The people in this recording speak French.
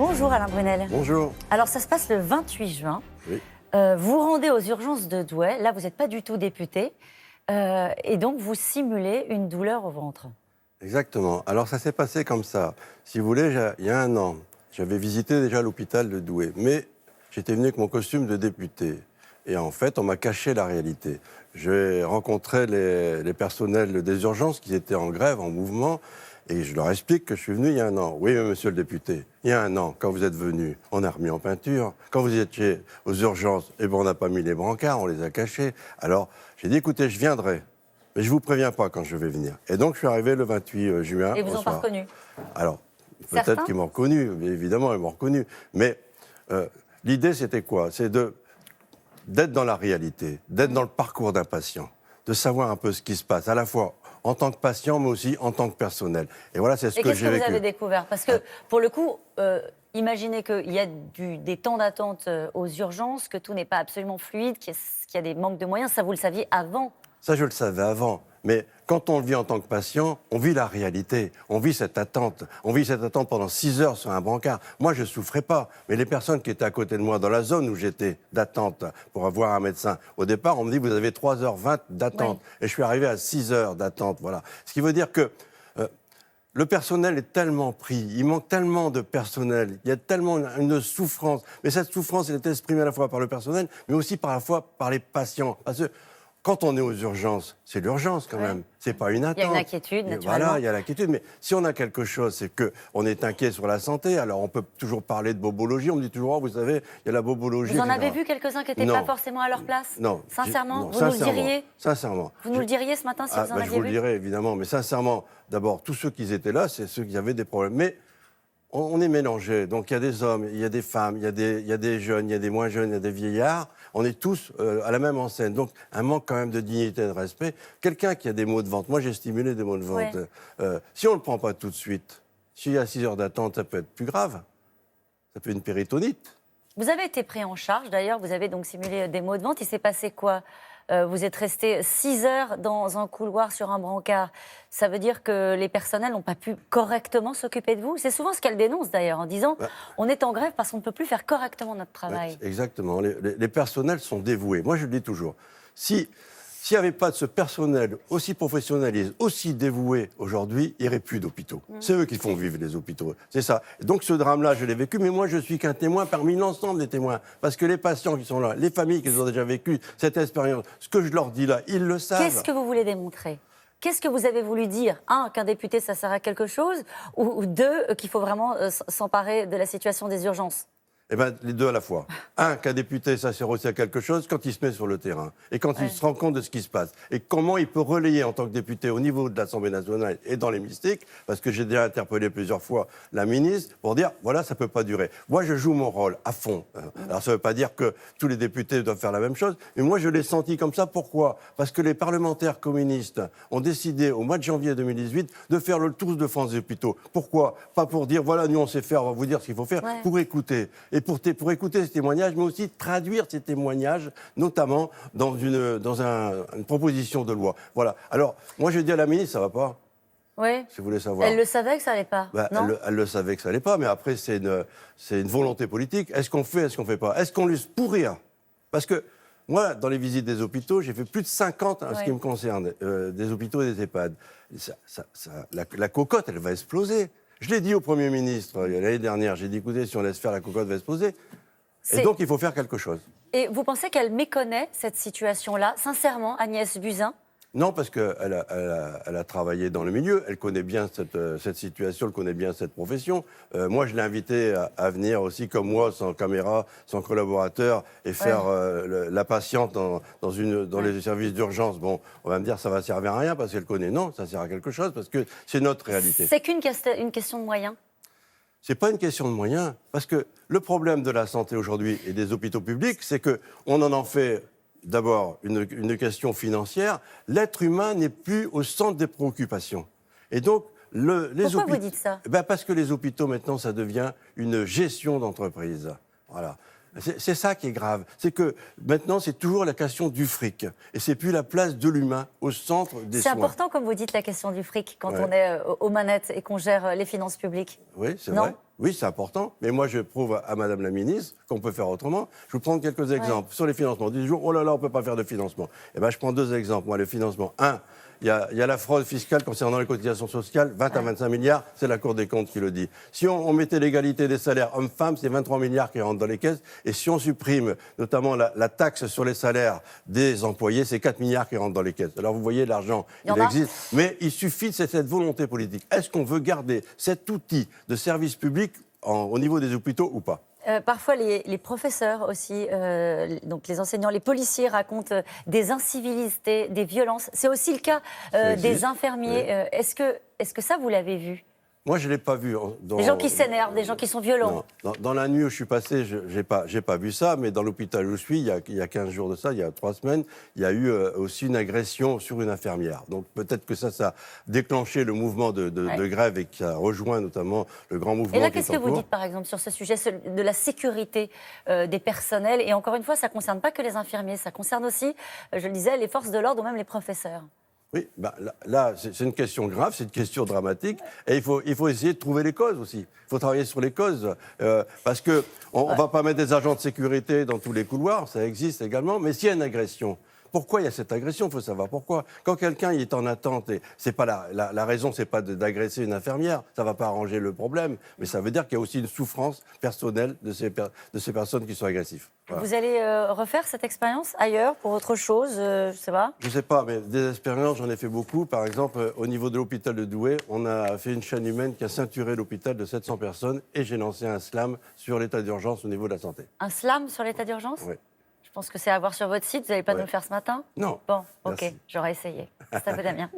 Bonjour Alain Brunel. Bonjour. Alors ça se passe le 28 juin. Oui. Vous rendez aux urgences de Douai. Là, vous n'êtes pas du tout député. Et donc, vous simulez une douleur au ventre. Exactement. Alors ça s'est passé comme ça. Si vous voulez, il y a un an, j'avais visité déjà l'hôpital de Douai. Mais j'étais venu avec mon costume de député. Et en fait, on m'a caché la réalité. J'ai rencontré les personnels des urgences qui étaient en grève, en mouvement. Et je leur explique que je suis venu il y a un an. Oui, monsieur le député, il y a un an, quand vous êtes venu, on a remis en peinture. Quand vous étiez aux urgences, eh ben, on n'a pas mis les brancards, on les a cachés. Alors, j'ai dit, écoutez, je viendrai. Mais je ne vous préviens pas quand je vais venir. Et donc, je suis arrivé le 28 juin. Et vous n'ont pas reconnu? Alors, peut-être qu'ils m'ont reconnu, mais évidemment, ils m'ont reconnu. Mais l'idée, c'était quoi? C'est d'être dans la réalité, d'être dans le parcours d'un patient, de savoir un peu ce qui se passe, à la fois en tant que patient, mais aussi en tant que personnel. Et voilà, c'est ce que j'ai vécu. Et qu'est-ce que vous avez découvert? Parce que, pour le coup, imaginez qu'il y a des temps d'attente aux urgences, que tout n'est pas absolument fluide, qu'il y a des manques de moyens. Ça, vous le saviez avant? Ça, je le savais avant. Mais quand on le vit en tant que patient, on vit la réalité. On vit cette attente. On vit cette attente pendant 6 heures sur un brancard. Moi, je ne souffrais pas. Mais les personnes qui étaient à côté de moi, dans la zone où j'étais d'attente pour avoir un médecin, au départ, on me dit, vous avez 3h20 d'attente. Oui. Et je suis arrivé à 6 heures d'attente. Voilà. Ce qui veut dire que le personnel est tellement pris, il manque tellement de personnel, il y a tellement une souffrance. Mais cette souffrance, elle est exprimée à la fois par le personnel, mais aussi par les patients. Parce que quand on est aux urgences, c'est l'urgence quand même, c'est pas une attente. Il y a une inquiétude, naturellement. Voilà, il y a l'inquiétude, mais si on a quelque chose, c'est qu'on est inquiet sur la santé, alors on peut toujours parler de bobologie, on me dit toujours, oh, vous savez, il y a la bobologie. Vous en avez vu quelques-uns qui n'étaient pas forcément à leur place? Non. Sincèrement, vous sincèrement, nous le diriez? Sincèrement. Vous nous le diriez ce matin si vous en aviez vu? Je vous le dirai évidemment, mais sincèrement, d'abord, tous ceux qui étaient là, c'est ceux qui avaient des problèmes. Mais on est mélangés, donc il y a des hommes, il y a des femmes, il y a des jeunes, il y a des moins jeunes, il y a des vieillards. On est tous à la même enseigne. Donc, un manque quand même de dignité et de respect. Quelqu'un qui a des maux de ventre, moi j'ai stimulé des maux de ventre. Si on ne le prend pas tout de suite, s'il y a 6 heures d'attente, ça peut être plus grave. Ça peut être une péritonite. Vous avez été pris en charge, d'ailleurs, vous avez donc simulé des maux de ventre. Il s'est passé quoi? Vous êtes resté 6 heures dans un couloir sur un brancard. Ça veut dire que les personnels n'ont pas pu correctement s'occuper de vous? C'est souvent ce qu'elles dénoncent d'ailleurs, en disant on est en grève parce qu'on ne peut plus faire correctement notre travail. Exactement. Les personnels sont dévoués. Moi, je le dis toujours. S'il n'y avait pas de ce personnel aussi professionnalisé, aussi dévoué aujourd'hui, il n'y aurait plus d'hôpitaux. C'est eux qui font vivre les hôpitaux. C'est ça. Donc ce drame-là, je l'ai vécu, mais moi je suis qu'un témoin parmi l'ensemble des témoins. Parce que les patients qui sont là, les familles qui ont déjà vécu cette expérience, ce que je leur dis là, ils le savent. Qu'est-ce que vous voulez démontrer? Qu'est-ce que vous avez voulu dire? Un, qu'un député, ça sert à quelque chose? Ou deux, qu'il faut vraiment s'emparer de la situation des urgences? Eh bien, les deux à la fois. Un, qu'un député, ça sert aussi à quelque chose quand il se met sur le terrain et quand il se rend compte de ce qui se passe. Et comment il peut relayer en tant que député au niveau de l'Assemblée nationale et dans l'hémicycle, parce que j'ai déjà interpellé plusieurs fois la ministre pour dire, voilà, ça ne peut pas durer. Moi, je joue mon rôle à fond. Alors, ça ne veut pas dire que tous les députés doivent faire la même chose, mais moi, je l'ai senti comme ça. Pourquoi? Parce que les parlementaires communistes ont décidé, au mois de janvier 2018, de faire le tour de France des hôpitaux. Pourquoi? Pas pour dire, voilà, nous, on sait faire, on va vous dire ce qu'il faut faire, pour écouter. Et pour écouter ces témoignages, mais aussi traduire ces témoignages, notamment dans une proposition de loi. Voilà. Alors, moi, je dis à la ministre, ça ne va pas. Oui. Si vous voulez savoir. Elle le savait que ça n'allait pas, non? Elle le savait que ça n'allait pas, mais après, c'est une volonté politique. Est-ce qu'on fait, est-ce qu'on ne fait pas? Est-ce qu'on laisse pourrir? Parce que moi, dans les visites des hôpitaux, j'ai fait plus de 50, en ce qui me concerne, des hôpitaux et des EHPAD. La cocotte, elle va exploser. Je l'ai dit au Premier ministre l'année dernière, j'ai dit, écoutez, si on laisse faire, la cocotte va exploser. Et donc, il faut faire quelque chose. Et vous pensez qu'elle méconnaît cette situation-là, sincèrement, Agnès Buzyn? Non, parce qu'elle a travaillé dans le milieu, elle connaît bien cette situation, elle connaît bien cette profession. Moi, je l'ai invitée à venir aussi, comme moi, sans caméra, sans collaborateur, et faire la patiente dans les services d'urgence. Bon, on va me dire, ça va servir à rien parce qu'elle connaît. Non, ça sert à quelque chose parce que c'est notre réalité. C'est qu'une question de moyens? C'est pas une question de moyens, parce que le problème de la santé aujourd'hui et des hôpitaux publics, c'est qu'on en fait... D'abord, une question financière. L'être humain n'est plus au centre des préoccupations. Et donc, Pourquoi vous dites ça? Parce que les hôpitaux, maintenant, ça devient une gestion d'entreprise. Voilà. C'est ça qui est grave. C'est que maintenant, c'est toujours la question du fric. Et c'est plus la place de l'humain au centre des soins. C'est important, comme vous dites, la question du fric, quand on est aux manettes et qu'on gère les finances publiques. Oui, c'est vrai. Oui, c'est important, mais moi je prouve à Madame la ministre qu'on peut faire autrement. Je vais vous prendre quelques exemples. Sur les financements, on dit toujours, oh là là, on ne peut pas faire de financement. Eh bien, je prends 2 exemples. Moi, le financement, il y a la fraude fiscale concernant les cotisations sociales, 20 à 25 milliards, c'est la Cour des comptes qui le dit. Si on mettait l'égalité des salaires hommes-femmes, c'est 23 milliards qui rentrent dans les caisses. Et si on supprime notamment la taxe sur les salaires des employés, c'est 4 milliards qui rentrent dans les caisses. Alors vous voyez, l'argent, il existe. Mais il suffit, c'est cette volonté politique. Est-ce qu'on veut garder cet outil de service public au niveau des hôpitaux ou pas ? Parfois, les professeurs aussi, donc les enseignants, les policiers racontent des incivilités, des violences. C'est aussi le cas des infirmiers. Oui. Est-ce que ça, vous l'avez vu ? Moi, je ne l'ai pas vu. Des gens qui s'énervent, des gens qui sont violents. Non. Dans la nuit où je suis passé, je n'ai pas vu ça, mais dans l'hôpital où je suis, il y a 15 jours de ça, il y a 3 semaines, il y a eu aussi une agression sur une infirmière. Donc peut-être que ça a déclenché le mouvement de grève et qui a rejoint notamment le grand mouvement. Et là, qu'est-ce que vous dites, par exemple, sur ce sujet de la sécurité des personnels ? Et encore une fois, ça ne concerne pas que les infirmiers, ça concerne aussi, je le disais, les forces de l'ordre ou même les professeurs. Oui, là c'est une question grave, c'est une question dramatique, et il faut essayer de trouver les causes aussi. Il faut travailler sur les causes, parce qu'on ne va pas mettre des agents de sécurité dans tous les couloirs, ça existe également, mais s'il y a une agression, pourquoi il y a cette agression ? Il faut savoir pourquoi. Quand quelqu'un est en attente, et c'est pas la raison, c'est pas d'agresser une infirmière, ça ne va pas arranger le problème, mais ça veut dire qu'il y a aussi une souffrance personnelle de ces personnes qui sont agressives. Voilà. Vous allez refaire cette expérience ailleurs, pour autre chose, je ne sais pas ? Je ne sais pas, mais des expériences, j'en ai fait beaucoup. Par exemple, au niveau de l'hôpital de Douai, on a fait une chaîne humaine qui a ceinturé l'hôpital de 700 personnes et j'ai lancé un slam sur l'état d'urgence au niveau de la santé. Un slam sur l'état d'urgence ? Oui. Je pense que c'est à voir sur votre site. Vous n'allez pas nous le faire ce matin ? Non. Bon, ok, merci. j'aurais essayé. C'est à vous, Damien.